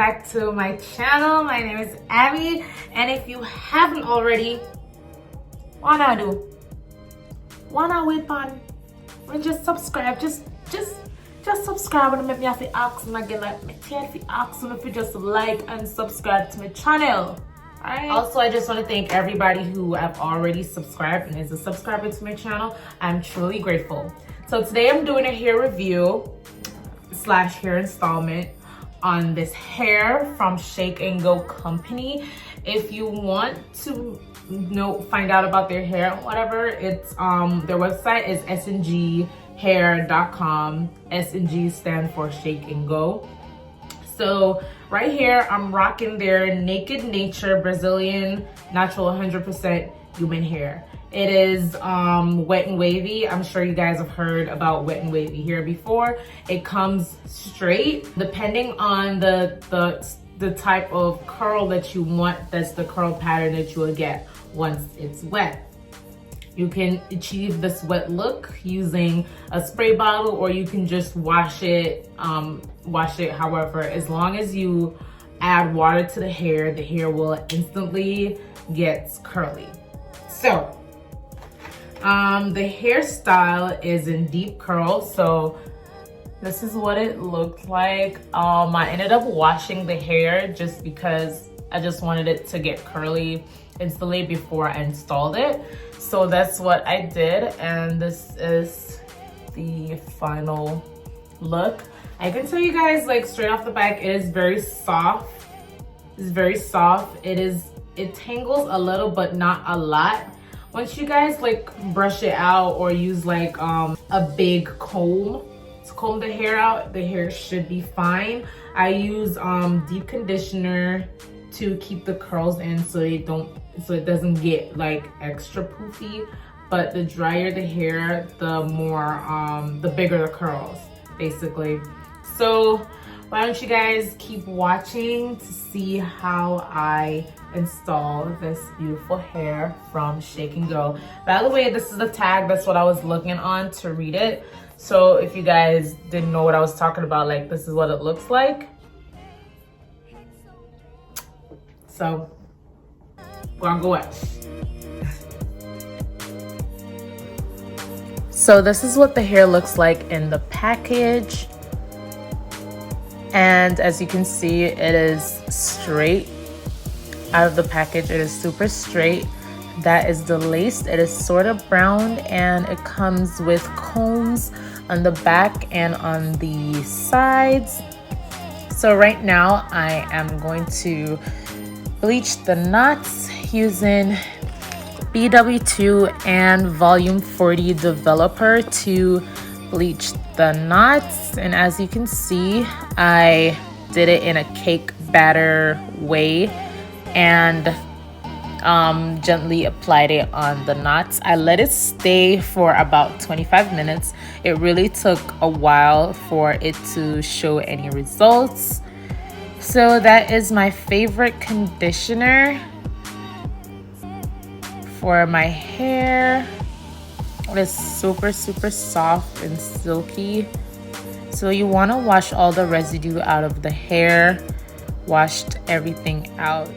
back to my channel. My name is Abby, and if you haven't already, why not wait on and just subscribe. Just subscribe and make me have to ask and again, like me tell if you ask and if you just like and subscribe to my channel. Alright. Also, I just want to thank everybody who have already subscribed and is a subscriber to my channel. I'm truly grateful. So today I'm doing a hair review / hair installment on this hair from Shake and Go company. If you want to find out about their hair, whatever, it's their website is snghair.com. SNG stand for Shake and Go. So right here I'm rocking their Naked Nature Brazilian natural 100% human hair. It is wet and wavy. I'm sure you guys have heard about wet and wavy hair before. It comes straight. Depending on the type of curl that you want, that's the curl pattern that you will get once it's wet. You can achieve this wet look using a spray bottle, or you can just wash it however. As long as you add water to the hair will instantly get curly. So the hairstyle is in deep curl, so this is what it looked like. I ended up washing the hair just because I just wanted it to get curly instantly before I installed it. So that's what I did, and this is the final look. I can tell you guys, like, straight off the back, it is very soft. It's very soft. It tangles a little, but not a lot. Once you guys like brush it out or use like a big comb to comb the hair out, the hair should be fine. I use deep conditioner to keep the curls in so it doesn't get like extra poofy. But the drier the hair, the bigger the curls, basically. So why don't you guys keep watching to see how I install this beautiful hair from Shake and Go. By the way, this is the tag. That's what I was looking on to read it. So if you guys didn't know what I was talking about, like, this is what it looks like. So we're gonna go watch. So this is what the hair looks like in the package. And as you can see, it is straight out of the package. It is super straight. That is the lace. It is sort of brown, and it comes with combs on the back and on the sides. So right now I am going to bleach the knots using BW2 and Volume 40 Developer to bleach the knots. And as you can see, I did it in a cake batter way and gently applied it on the knots. I let it stay for about 25 minutes. It really took a while for it to show any results. So that is my favorite conditioner for my hair. It is super soft and silky. So you want to wash all the residue out of the hair. Washed everything out.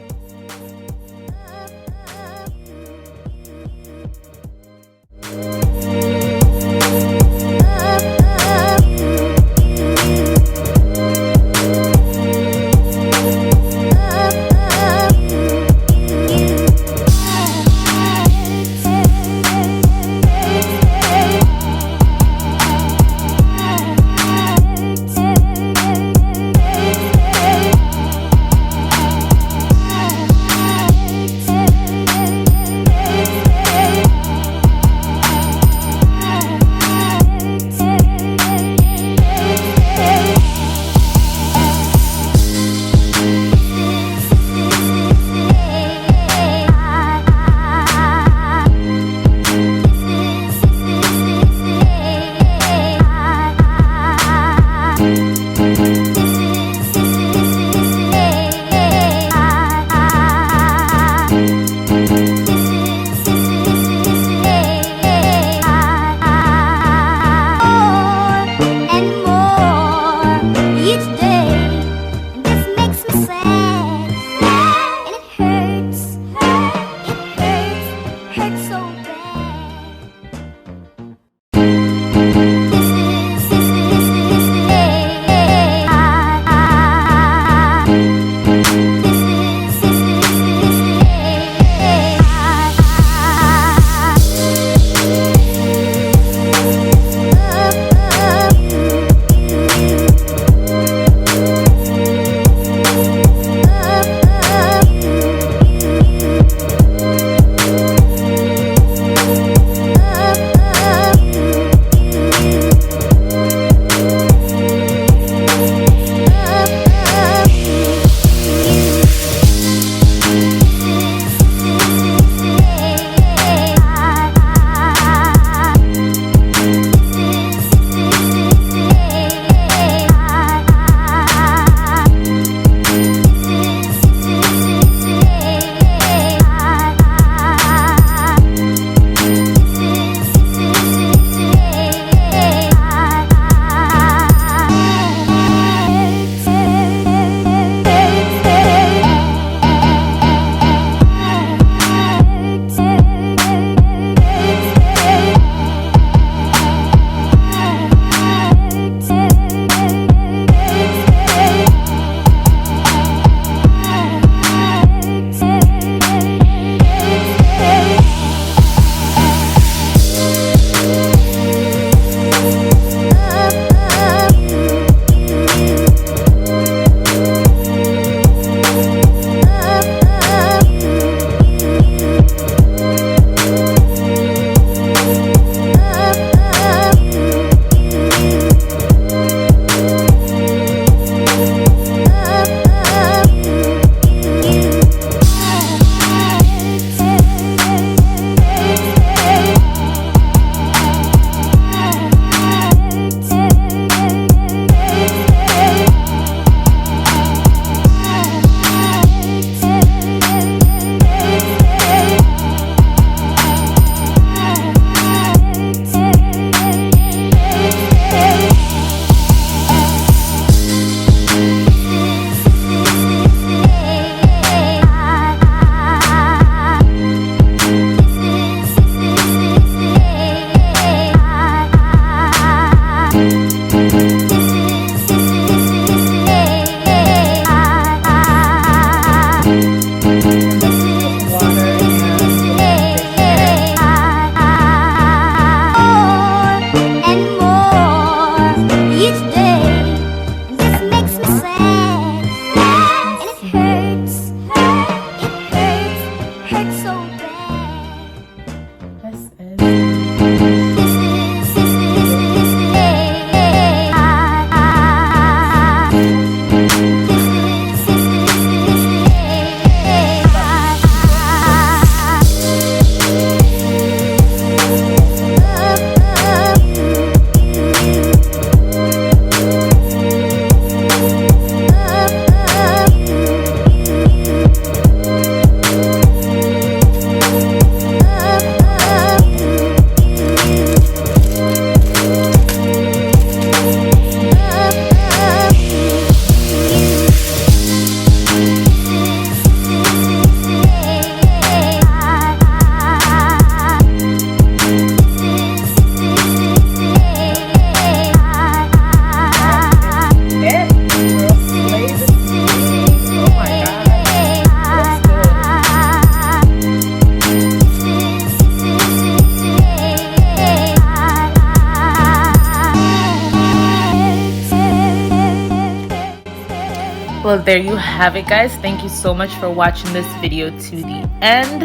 Well, there you have it, guys. Thank you so much for watching this video to the end.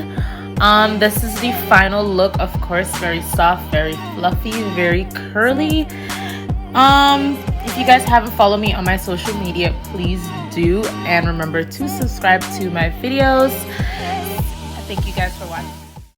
This is the final look. Of course, very soft, very fluffy, very curly. If you guys haven't followed me on my social media, please do, and remember to subscribe to my videos. Thank you guys for watching.